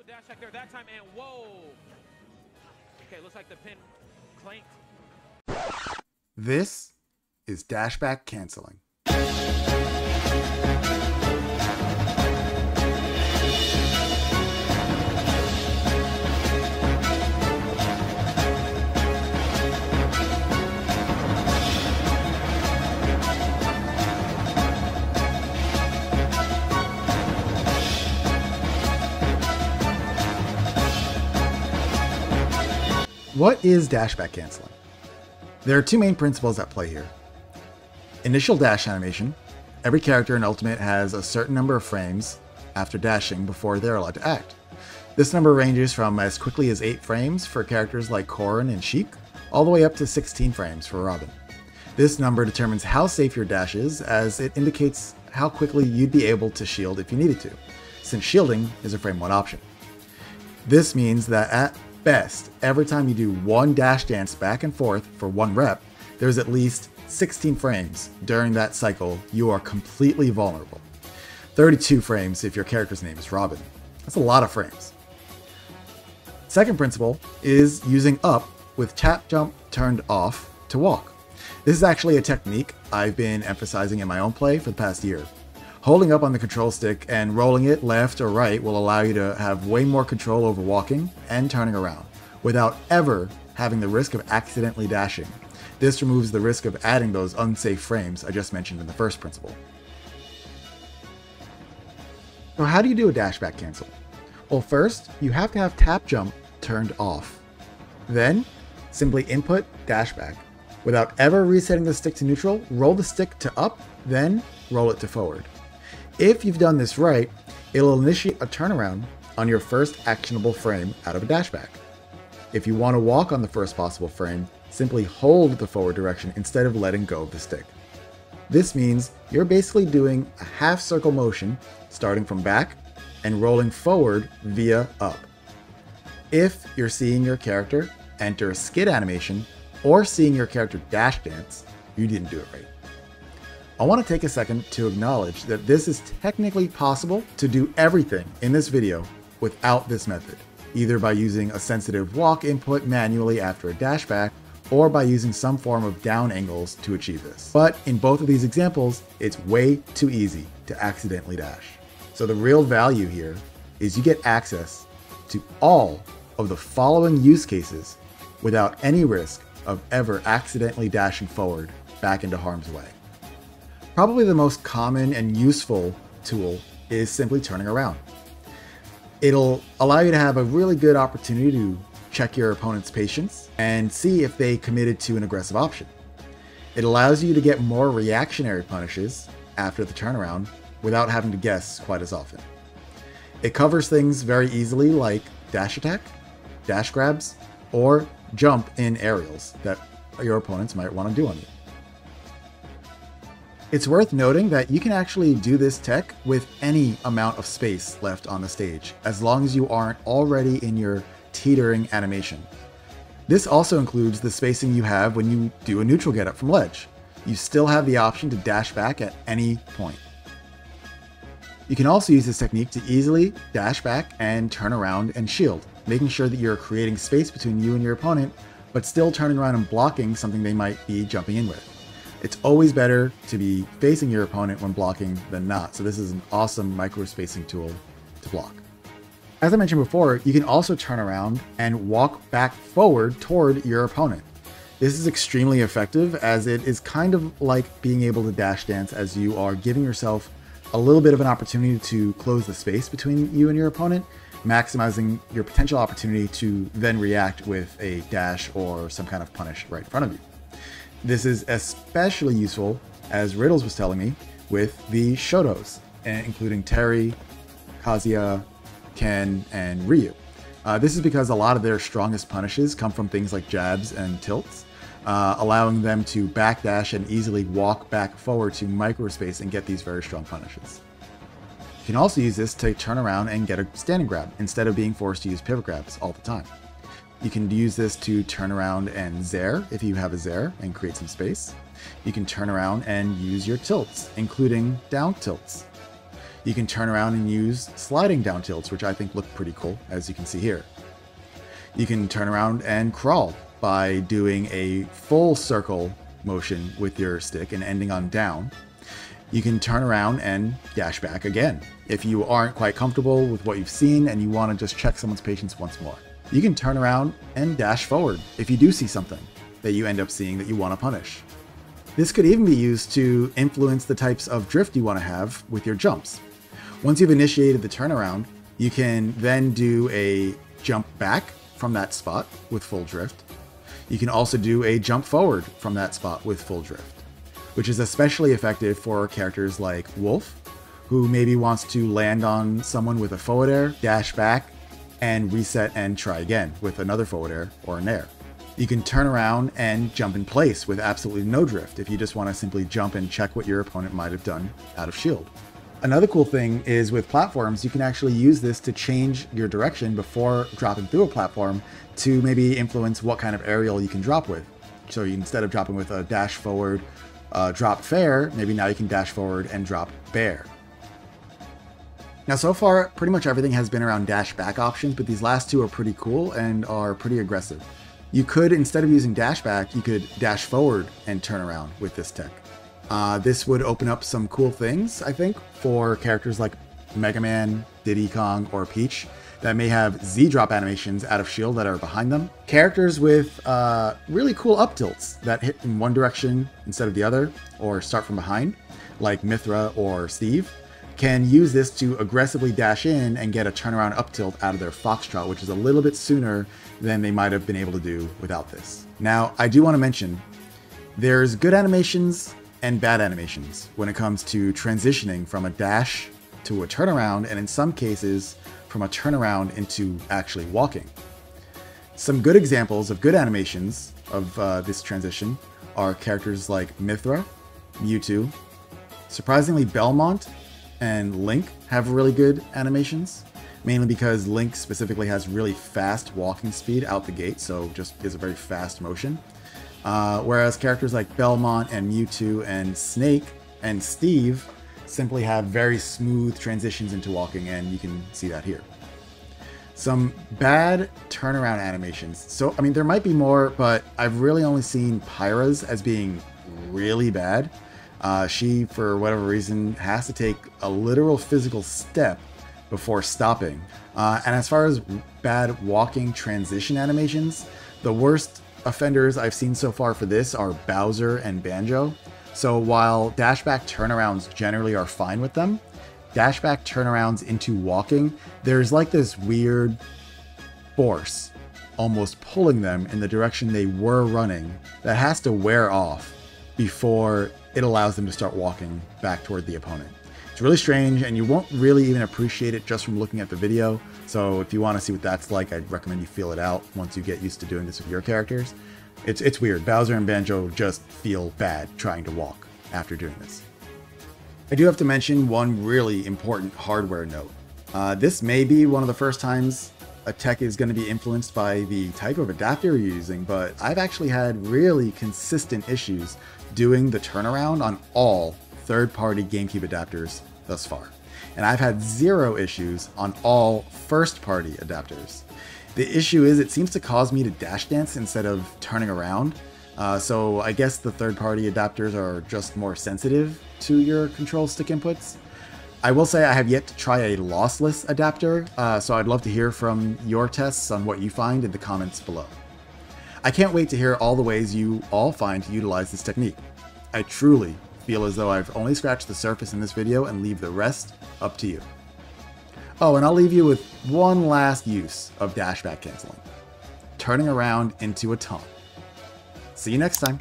Dash back there that time, and whoa. Okay, looks like the pin clanked. This is dashback canceling. What is dashback canceling? There are two main principles at play here. Initial dash animation. Every character in Ultimate has a certain number of frames after dashing before they're allowed to act. This number ranges from as quickly as 8 frames for characters like Corrin and Sheik, all the way up to 16 frames for Robin. This number determines how safe your dash is, as it indicates how quickly you'd be able to shield if you needed to, since shielding is a frame 1 option. This means that at best, every time you do one dash dance back and forth for 1 rep, there's at least 16 frames during that cycle you are completely vulnerable. 32 frames if your character's name is Robin. That's a lot of frames. Second principle is using up with tap jump turned off to walk. This is actually a technique I've been emphasizing in my own play for the past year. Holding up on the control stick and rolling it left or right will allow you to have way more control over walking and turning around, without ever having the risk of accidentally dashing. This removes the risk of adding those unsafe frames I just mentioned in the first principle. So how do you do a dashback cancel? Well, first, you have to have tap jump turned off. Then, simply input dashback. Without ever resetting the stick to neutral, roll the stick to up, then roll it to forward. If you've done this right, it'll initiate a turnaround on your first actionable frame out of a dashback. If you want to walk on the first possible frame, simply hold the forward direction instead of letting go of the stick. This means you're basically doing a half circle motion starting from back and rolling forward via up. If you're seeing your character enter a skid animation or seeing your character dash dance, you didn't do it right. I want to take a second to acknowledge that this is technically possible to do everything in this video without this method, either by using a sensitive walk input manually after a dashback, or by using some form of down angles to achieve this. But in both of these examples, it's way too easy to accidentally dash. So the real value here is you get access to all of the following use cases without any risk of ever accidentally dashing forward back into harm's way. Probably the most common and useful tool is simply turning around. It'll allow you to have a really good opportunity to check your opponent's patience and see if they committed to an aggressive option. It allows you to get more reactionary punishes after the turnaround without having to guess quite as often. It covers things very easily like dash attack, dash grabs, or jump in aerials that your opponents might want to do on you. It's worth noting that you can actually do this tech with any amount of space left on the stage, as long as you aren't already in your teetering animation. This also includes the spacing you have when you do a neutral getup from ledge. You still have the option to dash back at any point. You can also use this technique to easily dash back and turn around and shield, making sure that you're creating space between you and your opponent, but still turning around and blocking something they might be jumping in with. It's always better to be facing your opponent when blocking than not, so this is an awesome micro-spacing tool to block. As I mentioned before, you can also turn around and walk back forward toward your opponent. This is extremely effective, as it is kind of like being able to dash dance, as you are giving yourself a little bit of an opportunity to close the space between you and your opponent, maximizing your potential opportunity to then react with a dash or some kind of punish right in front of you. This is especially useful, as Riddles was telling me, with the Shotos, including Terry, Kazuya, Ken, and Ryu. This is because a lot of their strongest punishes come from things like jabs and tilts, allowing them to backdash and easily walk back forward to microspace and get these very strong punishes. You can also use this to turn around and get a standing grab, instead of being forced to use pivot grabs all the time. You can use this to turn around and zair if you have a zair and create some space. You can turn around and use your tilts, including down tilts. You can turn around and use sliding down tilts, which I think look pretty cool, as you can see here. You can turn around and crawl by doing a full circle motion with your stick and ending on down. You can turn around and dash back again if you aren't quite comfortable with what you've seen and you want to just check someone's patience once more. You can turn around and dash forward if you do see something that you end up seeing that you want to punish. This could even be used to influence the types of drift you want to have with your jumps. Once you've initiated the turnaround, you can then do a jump back from that spot with full drift. You can also do a jump forward from that spot with full drift, which is especially effective for characters like Wolf, who maybe wants to land on someone with a forward air, dash back, and reset and try again with another forward air or an air. You can turn around and jump in place with absolutely no drift if you just want to simply jump and check what your opponent might have done out of shield. Another cool thing is with platforms, you can actually use this to change your direction before dropping through a platform to maybe influence what kind of aerial you can drop with. So instead of dropping with a dash forward, drop fair, maybe now you can dash forward and drop bear. Now so far, pretty much everything has been around dash back options, but these last two are pretty cool and are pretty aggressive. You could, instead of using dash back, you could dash forward and turn around with this tech. This would open up some cool things, I think, for characters like Mega Man, Diddy Kong, or Peach that may have Z-drop animations out of shield that are behind them. Characters with really cool up tilts that hit in one direction instead of the other, or start from behind, like Mythra or Steve, can use this to aggressively dash in and get a turnaround up tilt out of their Foxtrot, which is a little bit sooner than they might have been able to do without this. Now, I do want to mention, there's good animations and bad animations when it comes to transitioning from a dash to a turnaround, and in some cases, from a turnaround into actually walking. Some good examples of good animations of this transition are characters like Mythra, Mewtwo. Surprisingly, Belmont and Link have really good animations, mainly because Link specifically has really fast walking speed out the gate, so just is a very fast motion. Whereas characters like Belmont and Mewtwo and Snake and Steve simply have very smooth transitions into walking, and you can see that here. Some bad turnaround animations. So, I mean, there might be more, but I've really only seen Pyra's as being really bad. She, for whatever reason, has to take a literal physical step before stopping. And as far as bad walking transition animations, the worst offenders I've seen so far for this are Bowser and Banjo. So while dashback turnarounds generally are fine with them, dashback turnarounds into walking, there's like this weird force almost pulling them in the direction they were running that has to wear off before it allows them to start walking back toward the opponent. It's really strange, and you won't really even appreciate it just from looking at the video. So if you want to see what that's like, I'd recommend you feel it out once you get used to doing this with your characters. It's weird. Bowser and Banjo just feel bad trying to walk after doing this. I do have to mention one really important hardware note. This may be one of the first times a tech is going to be influenced by the type of adapter you're using, but I've actually had really consistent issues doing the turnaround on all third-party GameCube adapters thus far. And I've had zero issues on all first-party adapters. The issue is it seems to cause me to dash dance instead of turning around. So I guess the third-party adapters are just more sensitive to your control stick inputs. I will say I have yet to try a lossless adapter, so I'd love to hear from your tests on what you find in the comments below. I can't wait to hear all the ways you all find to utilize this technique. I truly feel as though I've only scratched the surface in this video and leave the rest up to you. Oh, and I'll leave you with one last use of dashback canceling. Turning around into a taunt. See you next time.